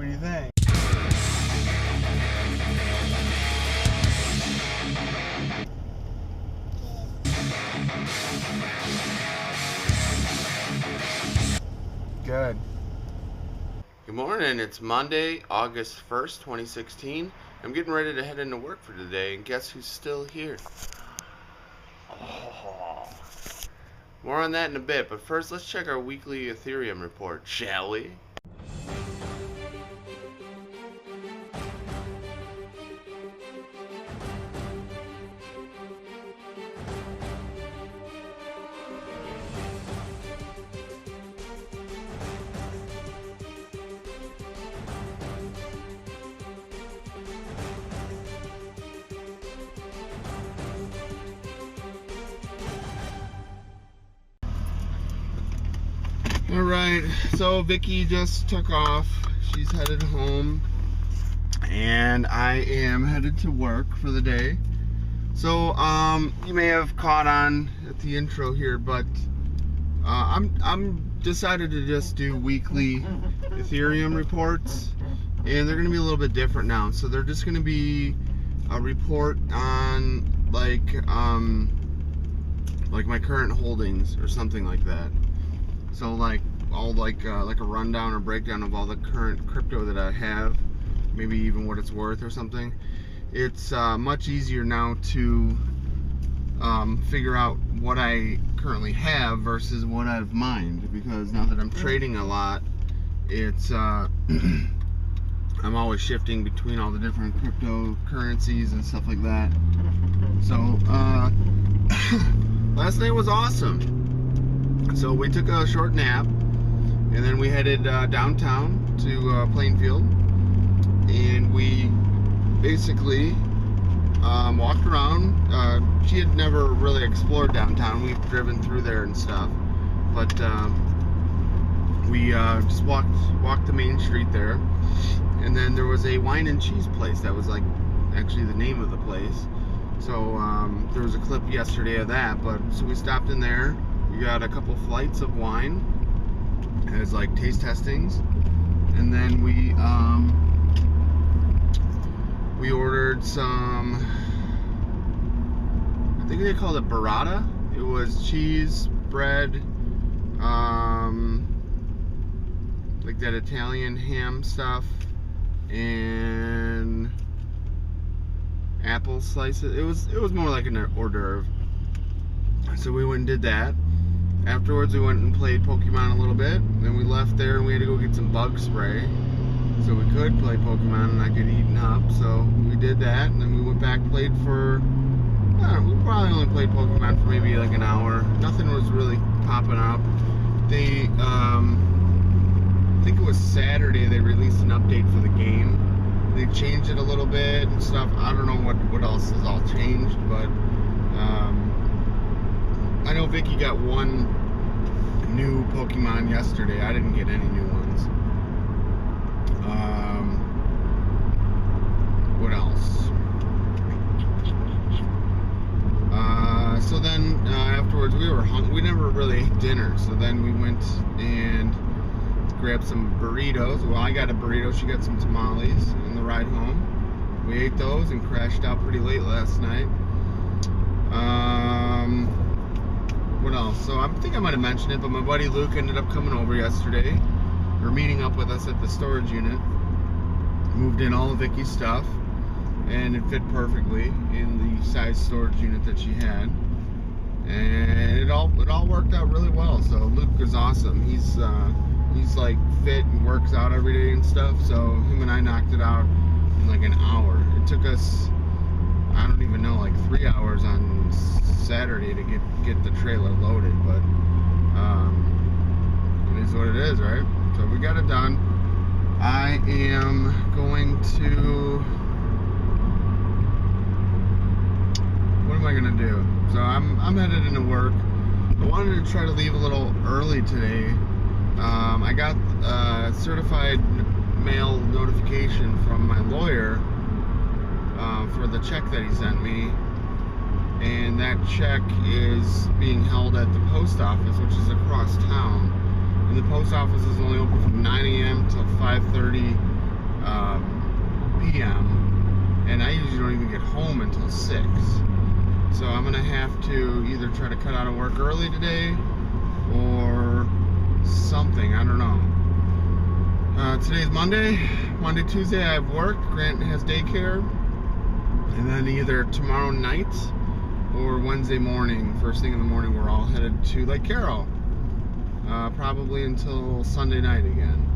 What do you think? Good. Good morning, it's Monday, August 1st, 2016. I'm getting ready to head into work for today, and guess who's still here? Oh. More on that in a bit, but first let's check our weekly Ethereum report, shall we? Alright, so Vicky just took off. She's headed home. And I am headed to work for the day. So, you may have caught on at the intro here, but I'm decided to just do weekly Ethereum reports. And they're going to be a little bit different now. So they're just going to be a report on like my current holdings or something like that. So like a rundown or breakdown of all the current crypto that I have, maybe even what it's worth or something. It's much easier now to figure out what I currently have versus what I've mined, because now that I'm trading a lot, it's I'm always shifting between all the different cryptocurrencies and stuff like that. So last night was awesome. So we took a short nap, and then we headed downtown to Plainfield, and we basically walked around. She had never really explored downtown. We've driven through there and stuff, but we just walked the main street there, and then there was a wine and cheese place that was like actually the name of the place. So there was a clip yesterday of that, but so we stopped in there. We got a couple flights of wine as like taste testings, and then we ordered some, I think they called it burrata. It was cheese, bread, like that Italian ham stuff, and apple slices. It was more like an hors d'oeuvre. So we went and did that. Afterwards, we went and played Pokemon a little bit. Then we left there and we had to go get some bug spray so we could play Pokemon and I could eat up. So we did that, and then we went back, played for, we probably only played Pokemon for maybe like an hour. Nothing was really popping up. They, I think it was Saturday, they released an update for the game. They changed it a little bit and stuff. I don't know what else has all changed, but I know Vicky got one new Pokemon yesterday. I didn't get any new ones. What else? So then afterwards we were hungry. We never really ate dinner, so then we went and grabbed some burritos. Well, I got a burrito. She got some tamales on the ride home. We ate those and crashed out pretty late last night. What else? So I think I might have mentioned it, but my buddy Luke ended up coming over yesterday, or meeting up with us at the storage unit. Moved in all of Vicky's stuff, and it fit perfectly in the size storage unit that she had, and it all worked out really well. So Luke is awesome. He's like fit and works out every day and stuff. So him and I knocked it out in like an hour. It took us, I don't even know, like 3 hours on Saturday to get the trailer loaded, but it is what it is, right? So we got it done. I am going to, what am I gonna do? So I'm headed into work. I wanted to try to leave a little early today. I got a certified mail notification from my lawyer for the check that he sent me, and that check is being held at the post office, which is across town. And the post office is only open from 9 a.m. till 5:30 p.m. and I usually don't even get home until 6. So I'm gonna have to either try to cut out of work early today or something. I don't know. Today's Monday. Tuesday I have work. Grant has daycare. And then either tomorrow night or Wednesday morning, first thing in the morning, we're all headed to Lake Carroll. Probably until Sunday night again.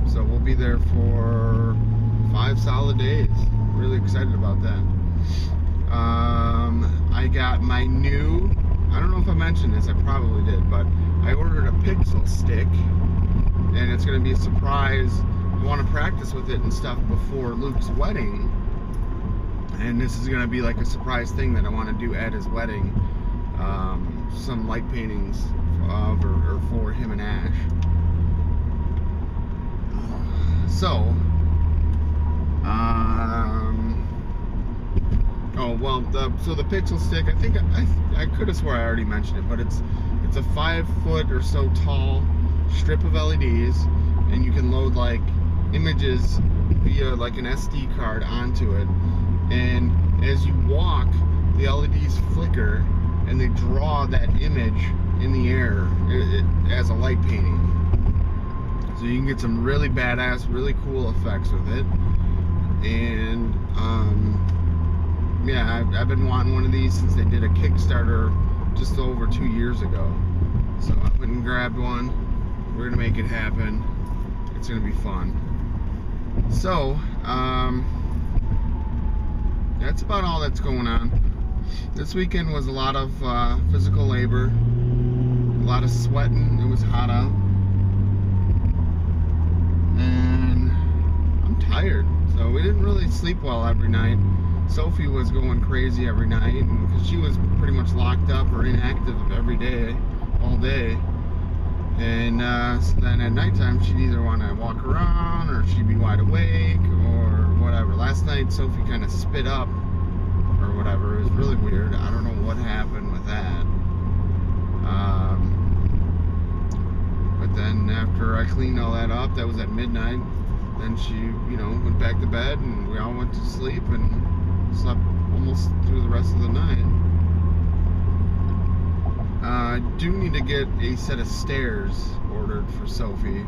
So we'll be there for 5 solid days. Really excited about that. I got my new, I don't know if I mentioned this, I probably did, but I ordered a Pixel stick, and it's going to be a surprise. I want to practice with it and stuff before Luke's wedding, and this is going to be like a surprise thing that I want to do at his wedding. Some light paintings of or for him and Ash. So, so the Pixel stick, I think I could have swore I already mentioned it, but it's a 5 foot or so tall strip of LEDs, and you can load like images via like an SD card onto it, and as you walk, the LEDs flicker and they draw that image in the air as a light painting. So you can get some really badass, really cool effects with it. And yeah, I've been wanting one of these since they did a Kickstarter just over 2 years ago. So I went and grabbed one. We're gonna make it happen. It's gonna be fun. So that's about all that's going on. This weekend was a lot of physical labor, a lot of sweating. It was hot out, and I'm tired. So we didn't really sleep well every night. Sophie was going crazy every night because she was pretty much locked up or inactive every day, all day. And so then at nighttime, she'd either want to walk around or she'd be wide awake or whatever. Last night, Sophie kind of spit up or whatever. It was really weird. I don't know what happened with that. But then after I cleaned all that up, that was at midnight. Then she, went back to bed, and we all went to sleep and slept almost through the rest of the night. I do need to get a set of stairs ordered for Sophie,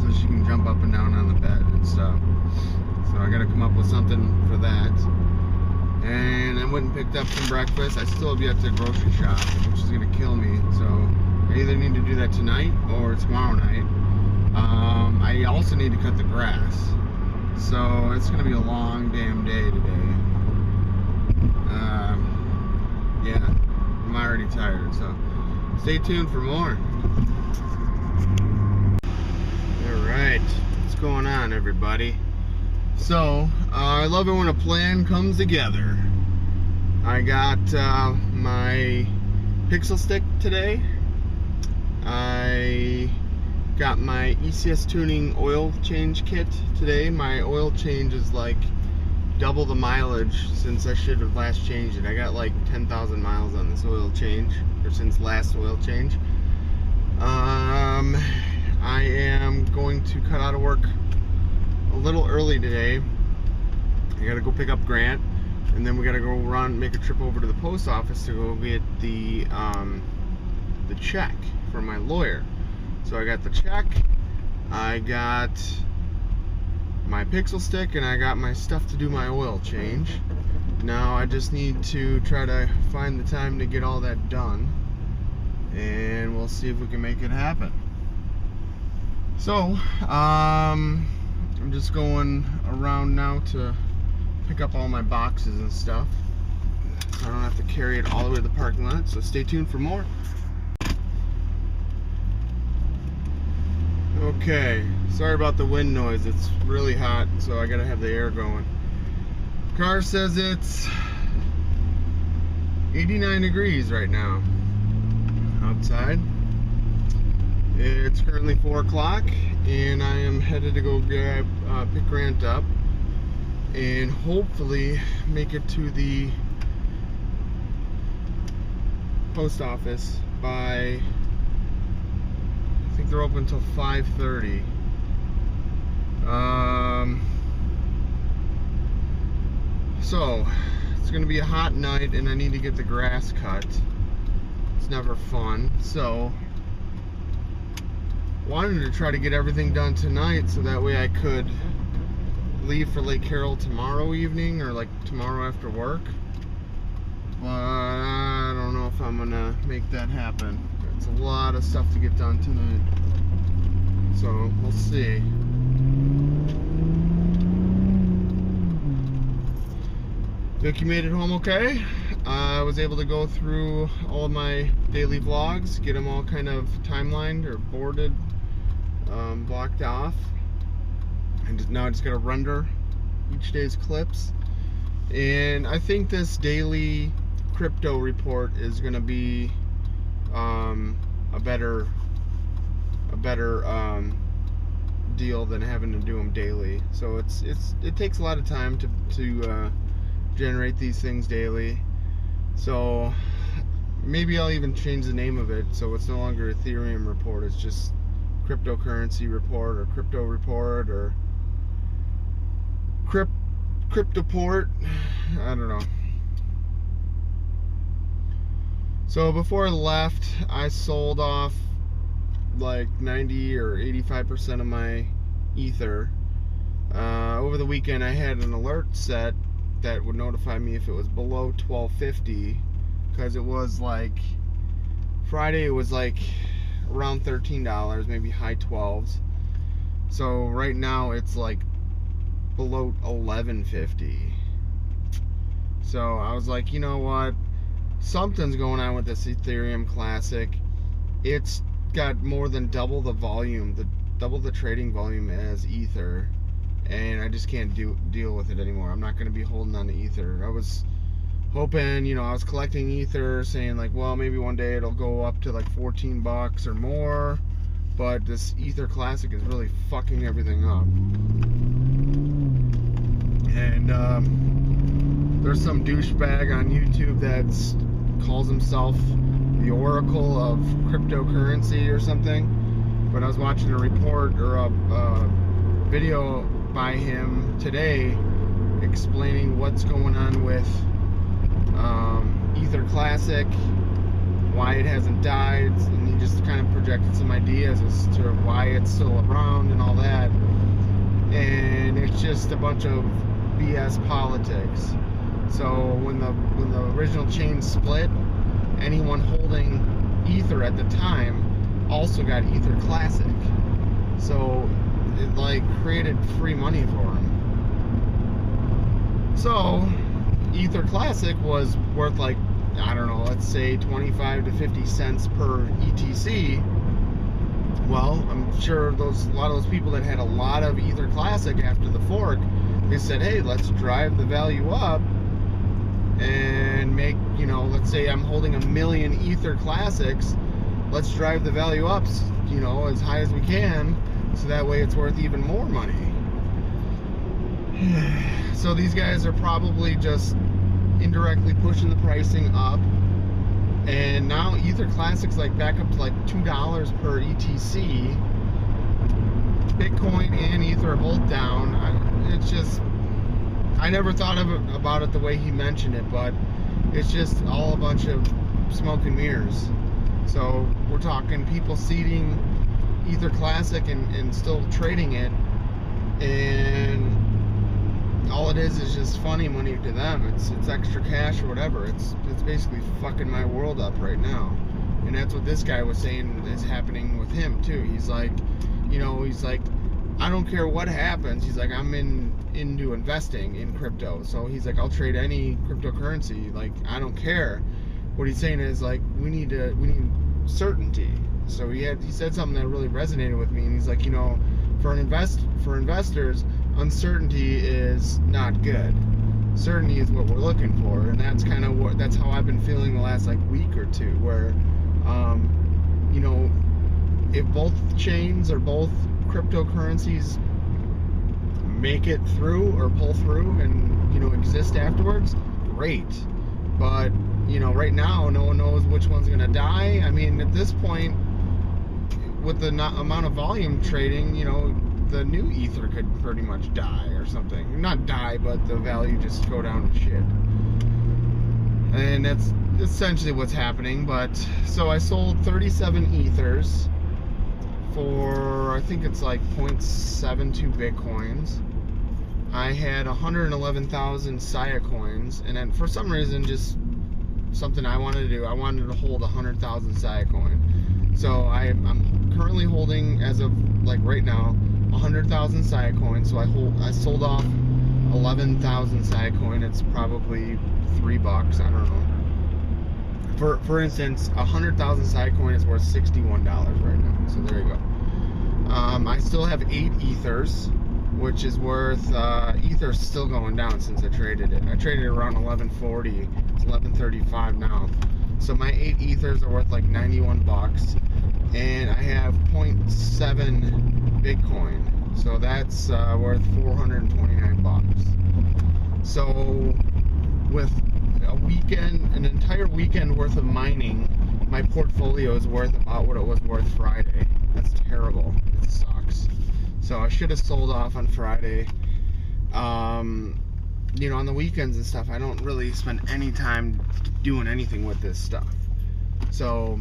so she can jump up and down on the bed and stuff. So I gotta come up with something for that. And I went and picked up some breakfast. I still have yet to grocery shop, which is gonna kill me. So I either need to do that tonight or tomorrow night. I also need to cut the grass. So it's gonna be a long damn day today. Yeah, I'm already tired, so stay tuned for more. Alright, what's going on, everybody? So, I love it when a plan comes together. I got my Pixel stick today. I got my ECS tuning oil change kit today. My oil change is like double the mileage since I should have last changed it. I got like 10,000 miles on this oil change, or since last oil change. I am going to cut out of work a little early today. I gotta go pick up Grant, and then we gotta go make a trip over to the post office to go get the check from my lawyer. So I got the check, I got my Pixel stick, and I got my stuff to do my oil change. Now I just need to try to find the time to get all that done, and we'll see if we can make it happen. So I'm just going around now to pick up all my boxes and stuff, so I don't have to carry it all the way to the parking lot. So stay tuned for more. Okay, sorry about the wind noise. It's really hot, so I gotta have the air going. Car says it's 89 degrees right now outside. It's currently 4 o'clock, and I am headed to go pick Grant up and hopefully make it to the post office by, I think they're open until 5:30. So it's gonna be a hot night and I need to get the grass cut. It's never fun. So wanted to try to get everything done tonight so that way I could leave for Lake Carroll tomorrow evening or like tomorrow after work. But I don't know if I'm gonna make that happen. It's a lot of stuff to get done tonight. So we'll see. Vicky made it home okay. I was able to go through all of my daily vlogs, get them all kind of timelined or boarded, blocked off. And now I just gotta render each day's clips. And I think this daily crypto report is gonna be a better deal than having to do them daily. So it takes a lot of time to generate these things daily. So maybe I'll even change the name of it so it's no longer Ethereum report, it's just cryptocurrency report or crypto report or cryptoport. I don't know. So before I left, I sold off like 90 or 85% of my ether. Over the weekend I had an alert set that would notify me if it was below 1250, because it was like Friday it was like around $13, maybe high 12s. So right now it's like below 1150. So I was like, you know what, something's going on with this Ethereum Classic. It's got more than double the volume, double the trading volume as Ether, and I just can't deal with it anymore. I'm not going to be holding on to Ether. I was hoping, you know, I was collecting Ether, saying like, well, maybe one day it'll go up to like 14 bucks or more, but this Ether Classic is really fucking everything up. And there's some douchebag on YouTube that calls himself the Oracle of cryptocurrency or something. But I was watching a report or a video by him today explaining what's going on with Ether Classic, why it hasn't died, and he just kind of projected some ideas as to why it's still around and all that. And it's just a bunch of BS politics. So when the original chain split, anyone holding Ether at the time also got Ether Classic. So it like created free money for him. So Ether Classic was worth like, I don't know, let's say 25 to 50 cents per ETC. Well, I'm sure a lot of those people that had a lot of Ether Classic after the fork, they said, hey, let's drive the value up and make, you know, let's say I'm holding 1 million Ether Classics, let's drive the value up, you know, as high as we can, so that way it's worth even more money. So these guys are probably just indirectly pushing the pricing up, and now Ether Classic's like back up to like $2 per ETC. Bitcoin and Ether are both down. It's just, I never thought about it the way he mentioned it, but it's just all a bunch of smoke and mirrors. So we're talking people seeding Ether Classic and still trading it, and all it is just funny money to them. It's extra cash or whatever. It's basically fucking my world up right now. And that's what this guy was saying is happening with him too. He's like, you know, he's like, I don't care what happens. He's like, I'm into investing in crypto. So he's like, I'll trade any cryptocurrency. Like, I don't care. What he's saying is like, we need certainty. So he said something that really resonated with me, and he's like, you know, for investors, uncertainty is not good. Certainty is what we're looking for, and that's how I've been feeling the last like week or two, where you know, if both chains or both cryptocurrencies make it through or pull through and, you know, exist afterwards, great. But, you know, right now no one knows which one's gonna die. I mean, at this point, with the amount of volume trading, you know, the new ether could pretty much die or something. Not die, but the value just go down to shit. And that's essentially what's happening. But so I sold 37 ethers for, I think it's like 0.72 bitcoins. I had 111,000 Sia coins, and then for some reason, just something I wanted to do, I wanted to hold 100,000 Sia coin. So I'm currently holding, as of like right now, 100,000 Sia coins. So I sold off 11,000 Sia coin. It's probably $3, I don't know. For instance, 100,000 Sia coin is worth $61 right now. So there you go. I still have 8 ethers, which is worth, ether's still going down since I traded it. I traded it around 1140. It's 1135 now. So my 8 ethers are worth like 91 bucks, and I have 0.7 Bitcoin. So that's worth 429 bucks. So with an entire weekend worth of mining, my portfolio is worth about what it was worth Friday. That's terrible. It sucks. So I should have sold off on Friday. You know, on the weekends and stuff, I don't really spend any time doing anything with this stuff. So,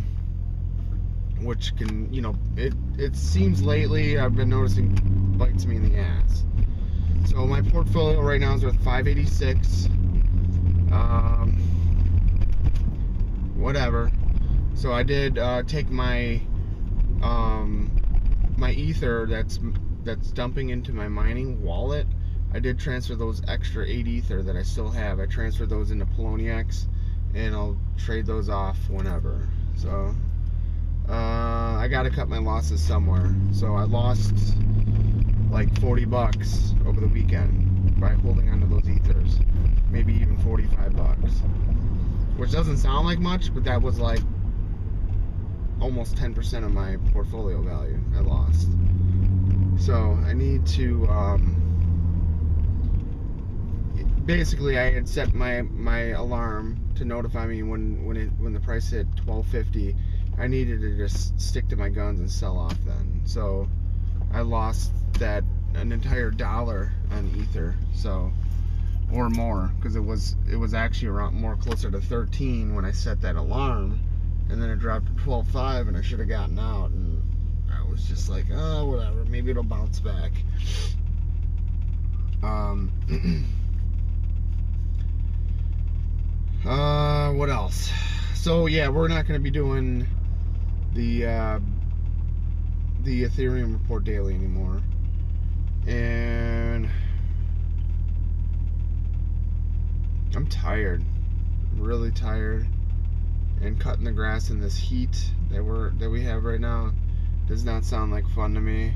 which can, you know, it seems lately I've been noticing bites me in the ass. So my portfolio right now is worth 586. Whatever. So I did take my my ether that's dumping into my mining wallet. I did transfer those extra 8 ether that I still have. I transferred those into Poloniex, and I'll trade those off whenever. So I gotta cut my losses somewhere. So I lost like 40 bucks over the weekend by holding onto those ethers. Maybe even 45 bucks. Which doesn't sound like much, but that was like almost 10% of my portfolio value I lost. So I need to basically I had set my alarm to notify me when the price hit 12.50. I needed to just stick to my guns and sell off then. So I lost an entire $1 on ether, so, or more, because it was actually around more closer to 13 when I set that alarm, and then it dropped to 12.5, and I should have gotten out, and I was just like, oh, whatever, maybe it'll bounce back. What else? So yeah, we're not going to be doing the Ethereum report daily anymore, and I'm tired. I'm really tired, and cutting the grass in this heat that we have right now does not sound like fun to me.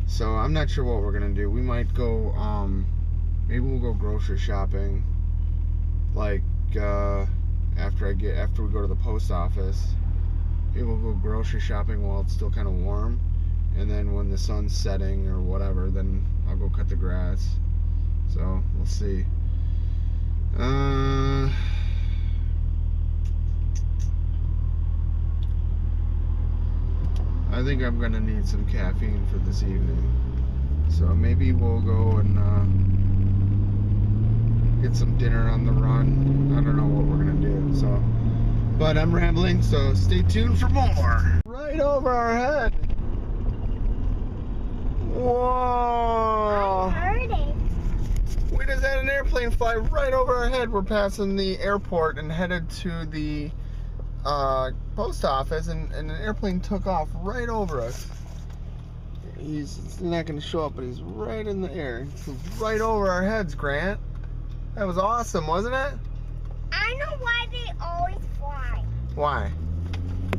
So I'm not sure what we're gonna do. We might go maybe we'll go grocery shopping, like after we go to the post office. Maybe we'll go grocery shopping while it's still kind of warm, and then when the sun's setting or whatever, then I'll go cut the grass. So we'll see. I think I'm gonna need some caffeine for this evening, so maybe we'll go and get some dinner on the run. I don't know what we're gonna do, so, but I'm rambling, so stay tuned for more. Right over our head. Whoa! I heard it. We just had an airplane fly right over our head. We're passing the airport and headed to the post office, and an airplane took off right over us. He's not going to show up, but he's right in the air. He's right over our heads, Grant. That was awesome, wasn't it? I know why they always fly. Why?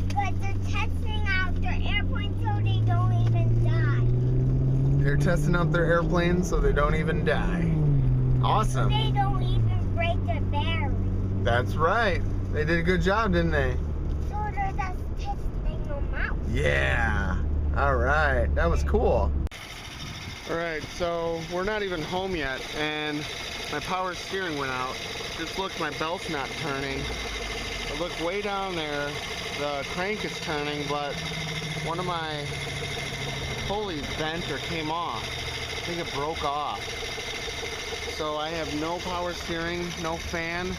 Because they're testing out their airplane so they don't even die. They're testing out their airplanes so they don't even die. Awesome. They don't even break their battery. That's right. They did a good job, didn't they? So they're just testing them out. Yeah. All right. That was cool. All right. So we're not even home yet, and my power steering went out. Just look, my belt's not turning. I look way down there. The crank is turning, but one of my pulley bent or came off. I think it broke off. So I have no power steering, no fan,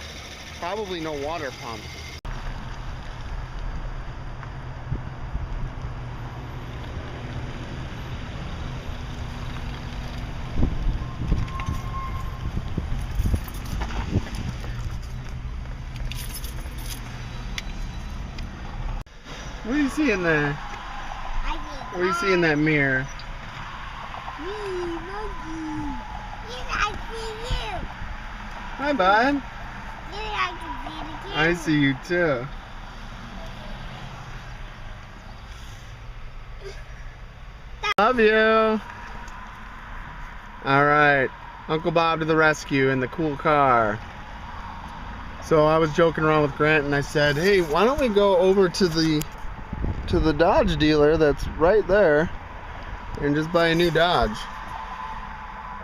probably no water pump. What do you see in there? What do you see in that mirror? Hi, bud. I see you too. Love you. All right, Uncle Bob to the rescue in the cool car. So I was joking around with Grant and I said, hey, why don't we go over to the Dodge dealer that's right there and just buy a new Dodge.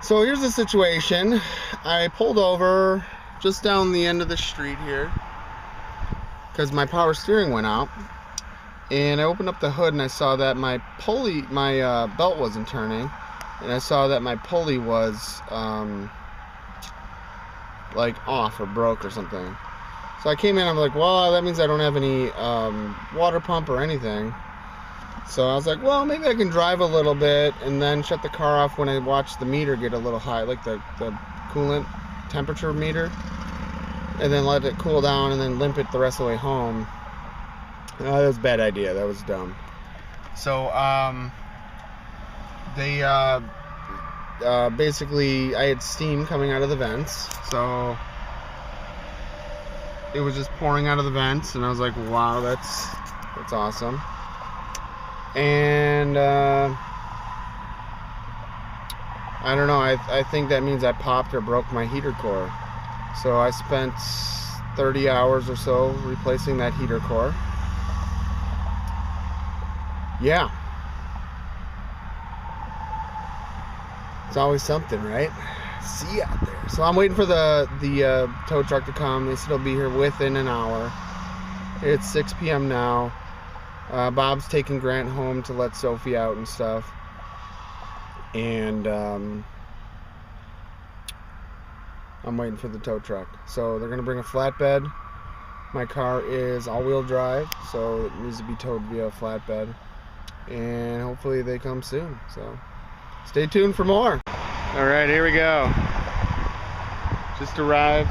So here's the situation. I pulled over just down the end of the street here because my power steering went out, and I opened up the hood and I saw that my pulley, my belt wasn't turning, and I saw that my pulley was like off or broke or something. So I came in, I'm like, well, that means I don't have any water pump or anything. So I was like, well, maybe I can drive a little bit and then shut the car off when I watch the meter get a little high, like the coolant temperature meter, and then let it cool down and then limp it the rest of the way home. That was a bad idea. That was dumb. So they basically, I had steam coming out of the vents, so it was just pouring out of the vents, and I was like, wow, that's awesome. And I don't know, I think that means I popped or broke my heater core. So I spent 30 hours or so replacing that heater core. Yeah. It's always something, right? See you out there. So I'm waiting for the tow truck to come. They said it'll be here within an hour. It's 6 p.m. now. Bob's taking Grant home to let Sophie out and stuff. And I'm waiting for the tow truck. So they're gonna bring a flatbed. My car is all-wheel drive, so it needs to be towed via a flatbed. And hopefully they come soon. So stay tuned for more. All right, here we go. Just arrived.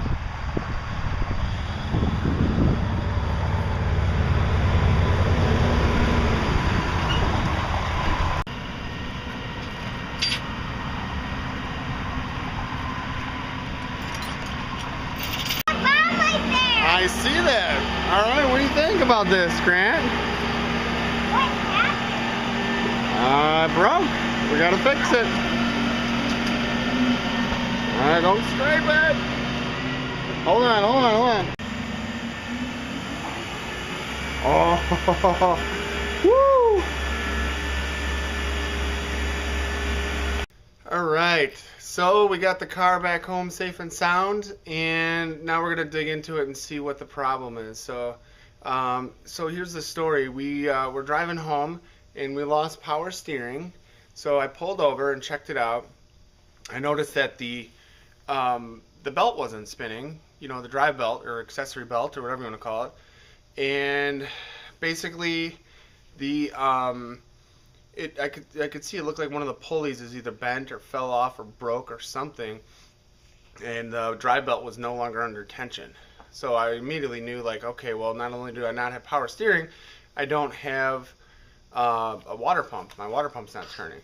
I see that. All right, what do you think about this, Grant? What happened? Broke. We gotta fix it. All right, don't scrape it. Hold on. Oh, woo! All right, so we got the car back home safe and sound, and now we're gonna dig into it and see what the problem is. So, so here's the story. We were driving home and we lost power steering. So I pulled over and checked it out. I noticed that the belt wasn't spinning, you know, the drive belt or accessory belt or whatever you want to call it. And basically the I could see it looked like one of the pulleys is either bent or fell off or broke or something, and the drive belt was no longer under tension. So I immediately knew, like, okay, well, not only do I not have power steering, I don't have a water pump. My water pump's not turning.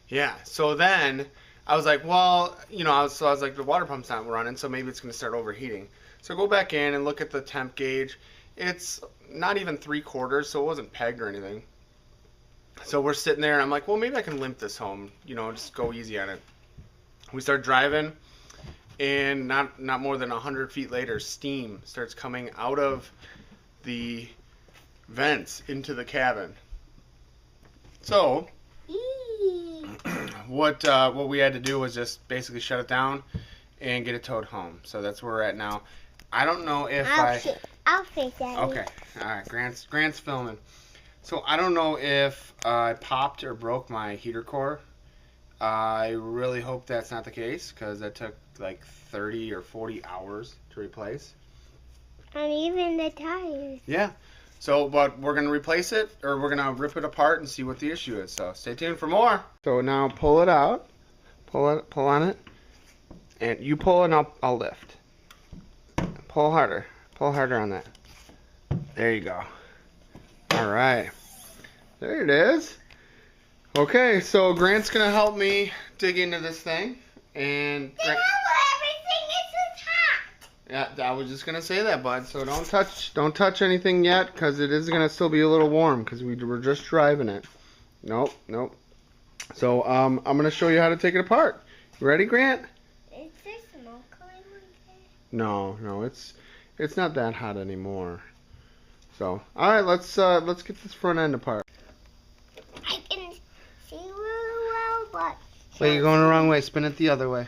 Yeah, so then I was like, well, you know, I was like, the water pump's not running, so maybe it's going to start overheating. So I go back in and look at the temp gauge. It's not even 3/4, so it wasn't pegged or anything. So we're sitting there, and I'm like, well, maybe I can limp this home, you know, just go easy on it. We start driving, and not more than 100 feet later, steam starts coming out of the vents into the cabin. So what we had to do was just basically shut it down and get it towed home. So that's where we're at now. I don't know if I'll fix that. Okay, all right. Grant's filming. So I don't know if I popped or broke my heater core. I really hope that's not the case because that took like 30 or 40 hours to replace. And even the tires. Yeah. So, but we're going to replace it, or we're going to rip it apart and see what the issue is. So stay tuned for more. So now pull it out. Pull on it. And you pull and I'll lift. Pull harder. Pull harder on that. There you go. All right. There it is. Okay, so Grant's going to help me dig into this thing. And Everything is hot. yeah, I was just gonna say that, bud. So don't touch anything yet, because it is gonna still be a little warm, because we were just driving it. Nope. So I'm gonna show you how to take it apart. You ready, Grant? Is there smoke coming like that? No, it's not that hot anymore. So all right, let's get this front end apart. I can see really well, but. Wait, you're going the wrong way. Spin it the other way.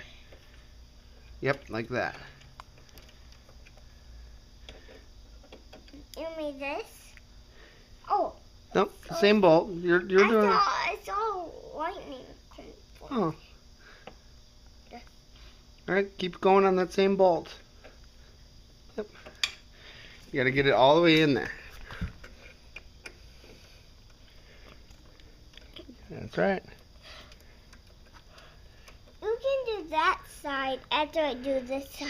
Yep, like that. You mean this? Oh. Nope, the same bolt. You're doing. I saw lightning. Oh. All right, keep going on that same bolt. Yep. You got to get it all the way in there. That's right. You can do that side after I do this side.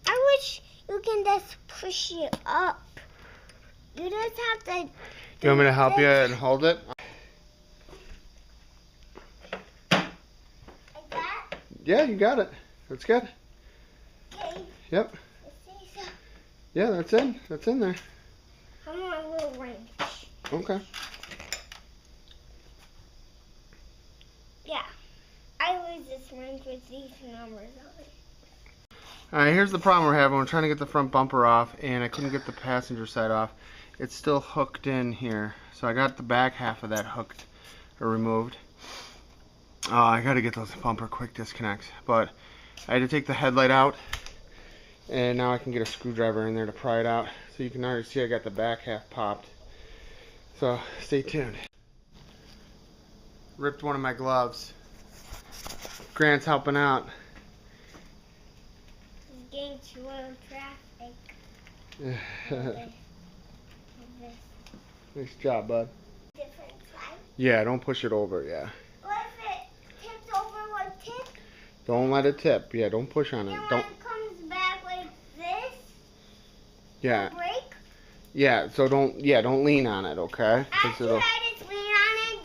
I wish you can just push it up. You just have to. You want me to help you and hold it? Like that? Yeah, you got it. That's good. Okay. Yep. Let's see. Yeah, that's in. That's in there. I'm on a little wrench. Okay. Yeah. I use this wrench with these numbers on it. Alright, here's the problem we're having. We're trying to get the front bumper off, and I couldn't get the passenger side off. It's still hooked in here. So I got the back half of that hooked or removed. I got to get those bumper quick disconnects. But I had to take the headlight out, and now I can get a screwdriver in there to pry it out. So you can already see I got the back half popped. So stay tuned. Ripped one of my gloves. Grant's helping out. Getting to traffic. Nice job, bud. Different side. Yeah, don't push it over, yeah. What if it tips over like tip? Don't let it tip. Yeah, don't push on it. And when Don't. it comes back like this, Yeah. break? Yeah, so don't lean on it, okay? 'Cause After I just lean on it,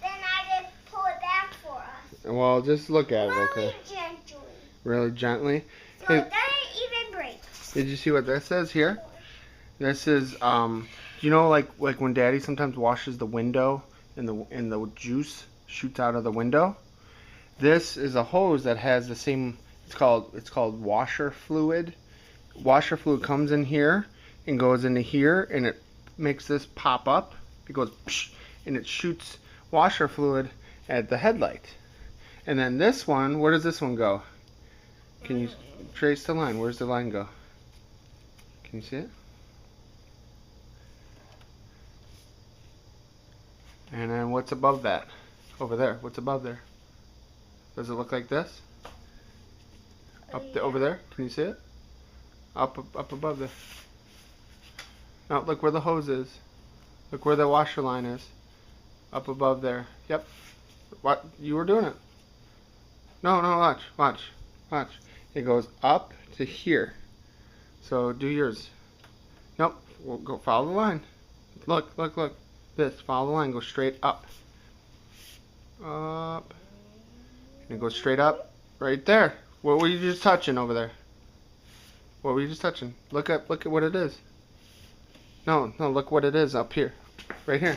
then I just pull it back for us. well, just look at it, Really okay? gently. Really gently. So Hey. it doesn't even break. Did you see what this says here? This is you know, like when Daddy sometimes washes the window and the juice shoots out of the window. This is a hose that has the same. It's called washer fluid. Washer fluid comes in here and goes into here, and it makes this pop up. It goes psh, and it shoots washer fluid at the headlight. And then this one, where does this one go? Can you trace the line? Where's the line go? Can you see it? And then what's above that? Over there. What's above there? Does it look like this? Over there? Can you see it? Up above there. Now look where the hose is. Look where the washer line is. Up above there. Yep. What? You were doing it. No, watch. It goes up to here. So do yours. Nope. We'll go follow the line. Look. This. Follow the line. Go straight up. Up. And it goes straight up. Right there. What were you just touching over there? What were you just touching? Look at what it is. No, look what it is up here. Right here.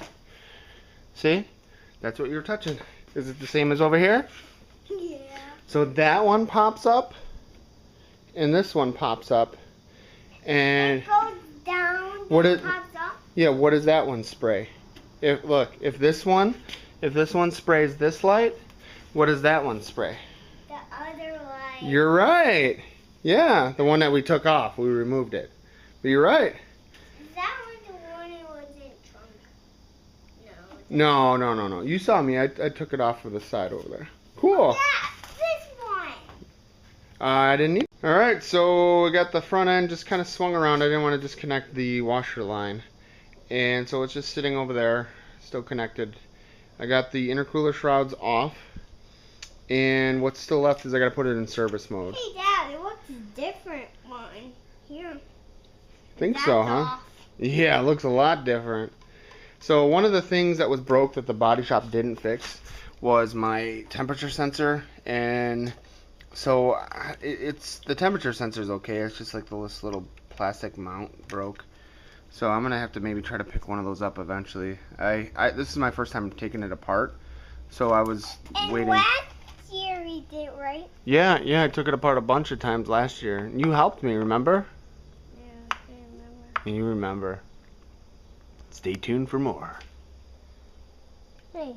See? That's what you were touching. Is it the same as over here? Yeah. So that one pops up, and this one pops up, and It goes down, what then it- pops up. yeah, what does that one spray? If this one sprays this light, what does that one spray? The other light. You're right. Yeah, the one that we took off, we removed it. But you're right. No, no, no, no. You saw me. I took it off of the side over there. Cool. Yeah, this one. I didn't need. All right, so we got the front end just kind of swung around. I didn't want to disconnect the washer line, and so it's just sitting over there, still connected. I got the intercooler shrouds off, and what's still left is I got to put it in service mode. Hey, Dad, it looks different one here. Think so, huh? Off. Yeah, it looks a lot different. So one of the things that was broke that the body shop didn't fix was my temperature sensor, and so it's the temperature sensor is okay. It's just like this little plastic mount broke. So I'm gonna have to maybe try to pick one of those up eventually. This is my first time taking it apart, so I was waiting. Last year we did, right? Yeah, I took it apart a bunch of times last year. You helped me, remember? Yeah, I remember. You remember. Stay tuned for more. Hey.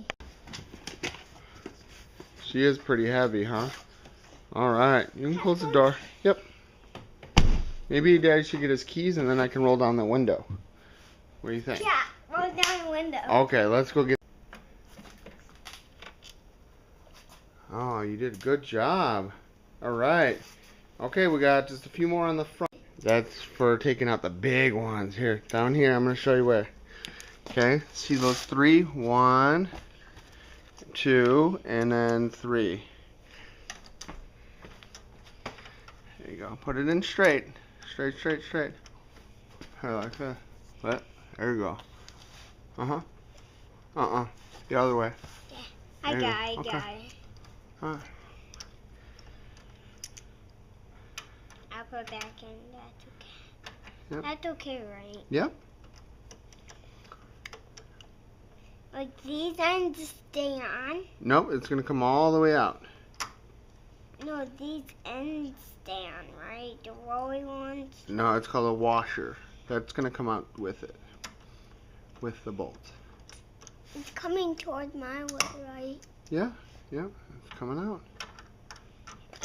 She is pretty heavy, huh? Alright, you can close the door. Yep. Maybe Daddy should get his keys and then I can roll down the window. What do you think? Yeah, roll down the window. Okay, let's go get... Oh, you did a good job. Alright. Okay, we got just a few more on the front. That's for taking out the big ones. Here, down here, I'm going to show you where. Okay, see those three? 1, 2, and then 3. There you go. Put it in straight. Straight. Here, like that. What? There you go. The other way. Yeah, I got it. Alright. I'll put it back in. That's okay. Yep. That's okay, right? Yep. Like these ends stay on? Nope, it's going to come all the way out. No, these ends stay on, right? The rolling ones? No, it's called a washer. That's going to come out with it. With the bolt. It's coming towards my way, right? Yeah, it's coming out.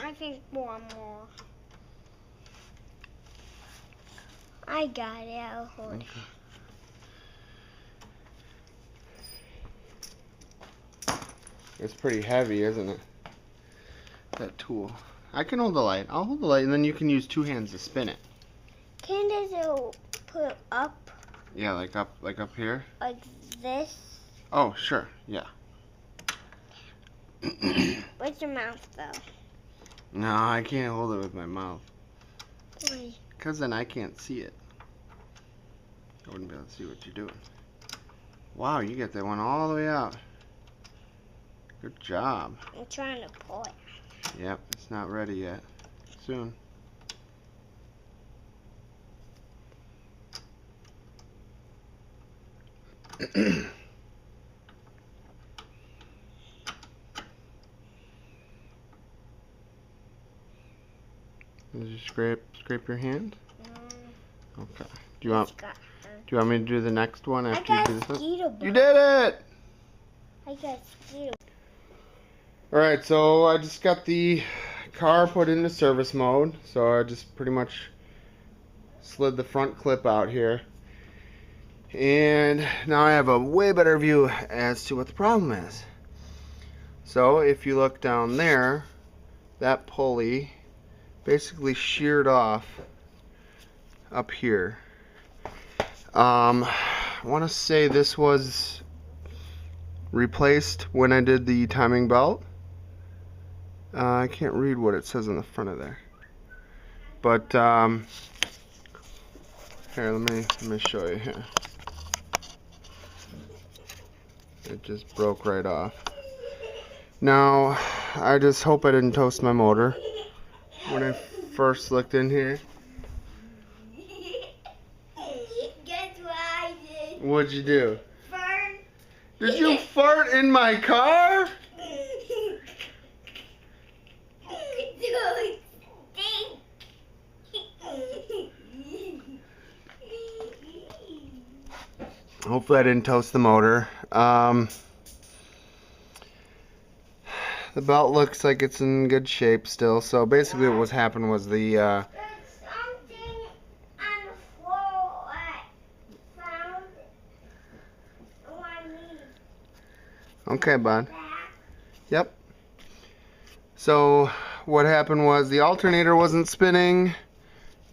I think one more. I got it. I'll hold it. It's pretty heavy, isn't it? That tool. I can hold the light. I'll hold the light, and then you can use 2 hands to spin it. Can it put it up? Yeah, like up here. Like this? Oh, sure. Yeah. What's your mouth, though? No, I can't hold it with my mouth. Why? Because then I can't see it. I wouldn't be able to see what you're doing. Wow, you get that one all the way out. Good job. I'm trying to pull it. Yep, it's not ready yet. Soon. Did you scrape your hand? Okay. Do you want me to do the next one after you do this? You did it! I got skeeter. Alright, so I just got the car put into service mode. So I just pretty much slid the front clip out here. And now I have a way better view as to what the problem is. So if you look down there, that pulley basically sheared off up here. I want to say this was replaced when I did the timing belt. I can't read what it says on the front of there, but here, let me show you here. It just broke right off. Now I just hope I didn't toast my motor when I first looked in here. Guess what I did? What'd you do? Fart. Did you fart in my car? Hopefully I didn't toast the motor. The belt looks like it's in good shape still. So basically what was happened was the There's something on the floor I found on my knee. Okay, bud. Yep. So what happened was the alternator wasn't spinning,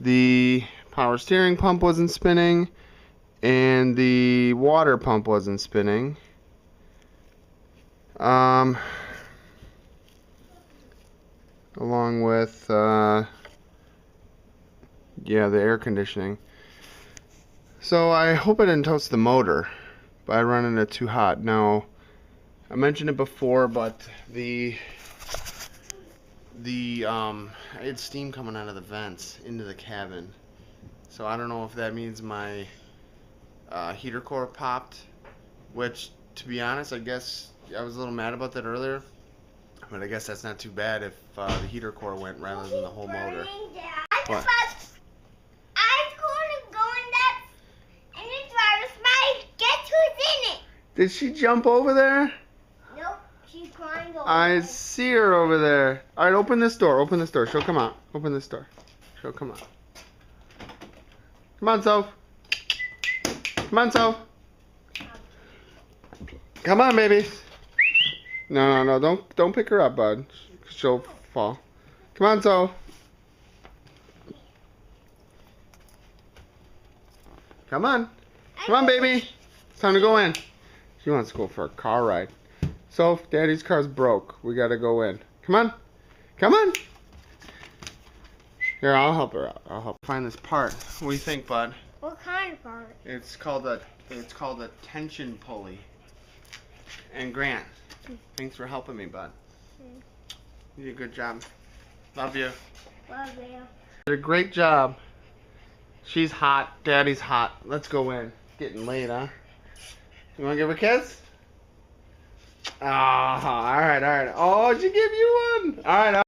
the power steering pump wasn't spinning, and the water pump wasn't spinning. Along with yeah, the air conditioning. So I hope I didn't toast the motor by running it too hot. Now, I mentioned it before, but I had steam coming out of the vents into the cabin. So I don't know if that means my heater core popped, which, to be honest, I guess I was a little mad about that earlier. But I guess that's not too bad if the heater core went rather than the whole motor. What? I couldn't go in that in the driver's side. Guess who's in it? Did she jump over there? Nope, she's crying over I there. see her over there. All right, open this door. Open this door. She'll come out. Open this door. She'll come out. Come on, Soph. Come on, Soph. Come on, baby. No, don't pick her up, bud. She'll fall. Come on, Soph. Come on. Come on, baby. It's time to go in. She wants to go for a car ride. Soph, Daddy's car's broke. We gotta go in. Come on. Come on. Here, I'll help her out. I'll help find this part. What do you think, bud? What kind of part? It's called a tension pulley. And Grant, thanks for helping me, bud. You did a good job. Love you. Love you. You did a great job. She's hot. Daddy's hot. Let's go in. Getting late, huh? You want to give her a kiss? Ah, all right. Oh, she gave you one. All right.